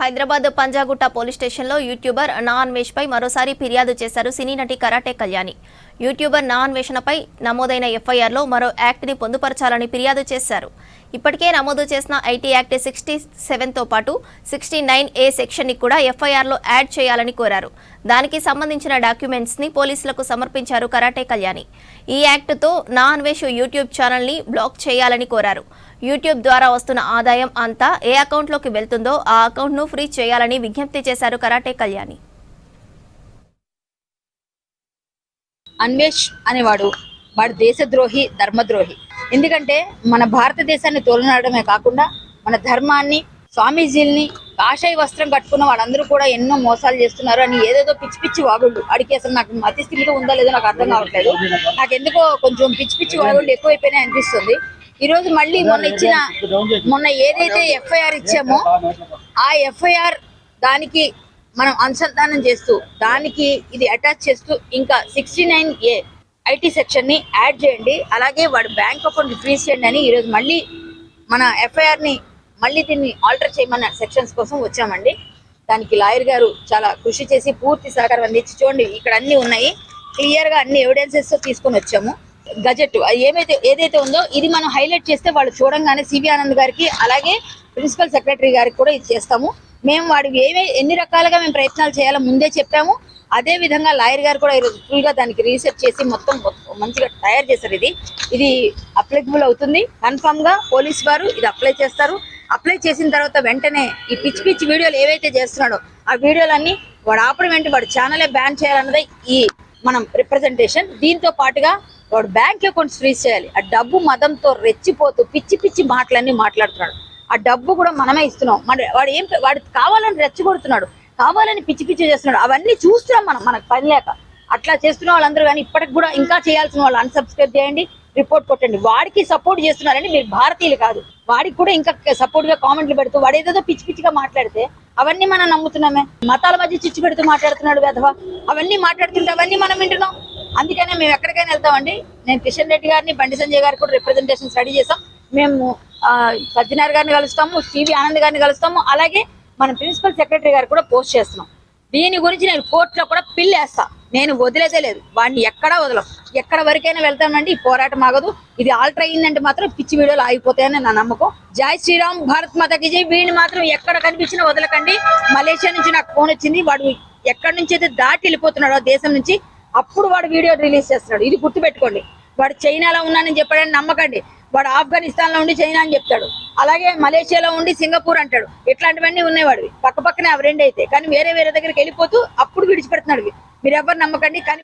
Hyderabad Panjagutta police స్టేషన్లో YouTuber నా అన్వేష్పై మరోసారి ఫిర్యాదు చేశారు సినీ నటి కరాటే కళ్యాణి. యూట్యూబర్ నా అన్వేషణపై నమోదైన ఎఫ్ఐఆర్లో మరో యాక్ట్ని పొందుపరచాలని ఫిర్యాదు చేశారు. ఇప్పటికే నమోదు చేసిన ఐటీ యాక్ట్ 67తో పాటు 69A సెక్షన్ని కూడా ఎఫ్ఐఆర్లో యాడ్ చేయాలని కోరారు. దానికి సంబంధించిన డాక్యుమెంట్స్ని పోలీసులకు సమర్పించారు కరాటే కళ్యాణి. ఈ యాక్ట్తో నా అన్వేష్ యూట్యూబ్ ఛానల్ని బ్లాక్ చేయాలని కోరారు. యూట్యూబ్ ద్వారా వస్తున్న ఆదాయం అంతా ఏ అకౌంట్లోకి వెళ్తుందో ఆ అకౌంట్ను ఫ్రీ చేయాలని విజ్ఞప్తి చేశారు కరాటే కళ్యాణి. అన్వేష్ అనేవాడు దేశద్రోహి, ధర్మద్రోహి. ఎందుకంటే మన భారతదేశాన్ని తోలనాడమే కాకుండా మన ధర్మాన్ని, స్వామీజీల్ని, కాషాయ వస్త్రం కట్టుకున్న వాళ్ళందరూ కూడా ఎన్నో మోసాలు చేస్తున్నారు అని ఏదేదో పిచ్చి పిచ్చి వాగుళ్ళు. అడిగి అసలు నాకు మతి స్థితిలో ఉందో లేదో నాకు అర్థం కావట్లేదు. నాకు ఎందుకో కొంచెం పిచ్చి పిచ్చి వాగుళ్ళు ఎక్కువైపోయినాయి అనిపిస్తుంది. ఈ రోజు మళ్ళీ మొన్న ఏదైతే ఎఫ్ఐఆర్ ఇచ్చామో ఆ ఎఫ్ఐఆర్ దానికి మనం అనుసంధానం చేస్తూ దానికి ఇది అటాచ్ చేస్తూ ఇంకా 69A ఐటీ సెక్షన్ ని యాడ్ చేయండి, అలాగే వాడు బ్యాంక్ అకౌంట్ ఫ్రీజ్ చేయండి అని ఈరోజు మళ్ళీ మన ఎఫ్ఐఆర్ ని మళ్ళీ దీన్ని ఆల్టర్ చేయమన్న సెక్షన్స్ కోసం వచ్చామండి. దానికి లాయర్ గారు చాలా కృషి చేసి పూర్తి సహకారం అందించి చూడండి ఇక్కడ అన్ని ఉన్నాయి, క్లియర్ గా అన్ని ఎవిడెన్సెస్ తో తీసుకొని వచ్చాము. గజెట్ ఏదైతే ఉందో ఇది మనం హైలైట్ చేస్తే వాళ్ళు చూడంగానే సివి ఆనంద్ గారికి అలాగే ప్రిన్సిపల్ సెక్రటరీ గారికి కూడా ఇది చేస్తాము. మేము వాడికి ఎన్ని రకాలుగా మేము ప్రయత్నాలు చేయాలో ముందే చెప్పాము. అదే విధంగా లాయర్ గారు కూడా ఈరోజు ఫుల్ గా దానికి రీసెర్చ్ చేసి మొత్తం మంచిగా తయారు చేశారు. ఇది అప్లికబుల్ అవుతుంది. కన్ఫర్మ్ గా పోలీస్ వారు ఇది అప్లై చేస్తారు. అప్లై చేసిన తర్వాత వెంటనే ఈ పిచ్చి పిచ్చి వీడియోలు ఏవైతే చేస్తున్నాడో ఆ వీడియోలన్నీ వాడు ఆపడం వెంట వాడు ఛానలే బ్యాన్ చేయాలన్నది ఈ మనం రిప్రజెంటేషన్. దీంతో పాటుగా వాడు బ్యాంక్ అకౌంట్స్ ఫ్రీజ్ చేయాలి. ఆ డబ్బు మదంతో రెచ్చిపోతూ పిచ్చి పిచ్చి మాటలన్నీ మాట్లాడుతున్నాడు. ఆ డబ్బు కూడా మనమే ఇస్తున్నాం. వాడు కావాలని రెచ్చగొడుతున్నాడు, కావాలని పిచ్చి పిచ్చి చేస్తున్నాడు. అవన్నీ చూస్తున్నాం మనకు పని లేక అట్లా చేస్తున్న వాళ్ళందరూ. కానీ ఇప్పటికి కూడా ఇంకా చేయాల్సిన వాళ్ళు అన్సబ్స్క్రైబ్ చేయండి, రిపోర్ట్ కొట్టండి. వాడికి సపోర్ట్ చేస్తున్నారని మీరు భారతీయులు కాదు, వాడికి కూడా ఇంకా సపోర్ట్ గా కామెంట్లు పెడుతూ వాడు ఏదేదో పిచ్చి పిచ్చిగా మాట్లాడితే అవన్నీ మనం నమ్ముతున్నామే. మతాల మధ్య చిచ్చు పెడుతూ మాట్లాడుతున్నాడు వెధవ. అవన్నీ మాట్లాడుతుంటే అవన్నీ మనం వింటున్నాం. అందుకనే మేము ఎక్కడికైనా వెళ్తామండి. నేను కిషన్ రెడ్డి గారిని, బండి సంజయ్ గారికి కూడా రిప్రజెంటేషన్ రెడీ చేసాం. మేము సజ్జనార్ గారిని కలుస్తాము, సివి ఆనంద్ గారిని కలుస్తాము, అలాగే మన ప్రిన్సిపల్ సెక్రటరీ గారు కూడా పోస్ట్ చేస్తున్నాం. దీని గురించి నేను కోర్టులో కూడా పిల్లేస్తా. నేను వదిలేదే లేదు, వాడిని ఎక్కడా వదలం. ఎక్కడ వరకైనా వెళ్తామండి. ఈ పోరాటం ఆగదు. ఇది ఆల్టర్ అయ్యిందంటే మాత్రం పిచ్చి వీడియోలు ఆగిపోతాయని నా నమ్మకం. జై శ్రీరామ్, భారత్ మాతాకి జై. వీడిని మాత్రం ఎక్కడ కనిపించినా వదలకండి. మలేషియా నుంచి నాకు ఫోన్ వచ్చింది. వాడు ఎక్కడి నుంచి అయితే దాటి వెళ్ళిపోతున్నాడో దేశం నుంచి, అప్పుడు వాడు వీడియో రిలీజ్ చేస్తున్నాడు. ఇది గుర్తుపెట్టుకోండి. వాడు చైనాలో ఉన్నానని చెప్పాడని నమ్మకండి. వాడు ఆఫ్ఘనిస్తాన్ లో ఉండి చైనా అని చెప్తాడు, అలాగే మలేషియాలో ఉండి సింగపూర్ అంటాడు. ఇట్లాంటివన్నీ ఉన్నాయి వాడివి. పక్క పక్కనే అవి రెండు అయితే, కానీ వేరే దగ్గరికి వెళ్ళిపోతూ అప్పుడు విడిచిపెడుతున్నాడు. మీరు ఎవరు నమ్మకండి. కానీ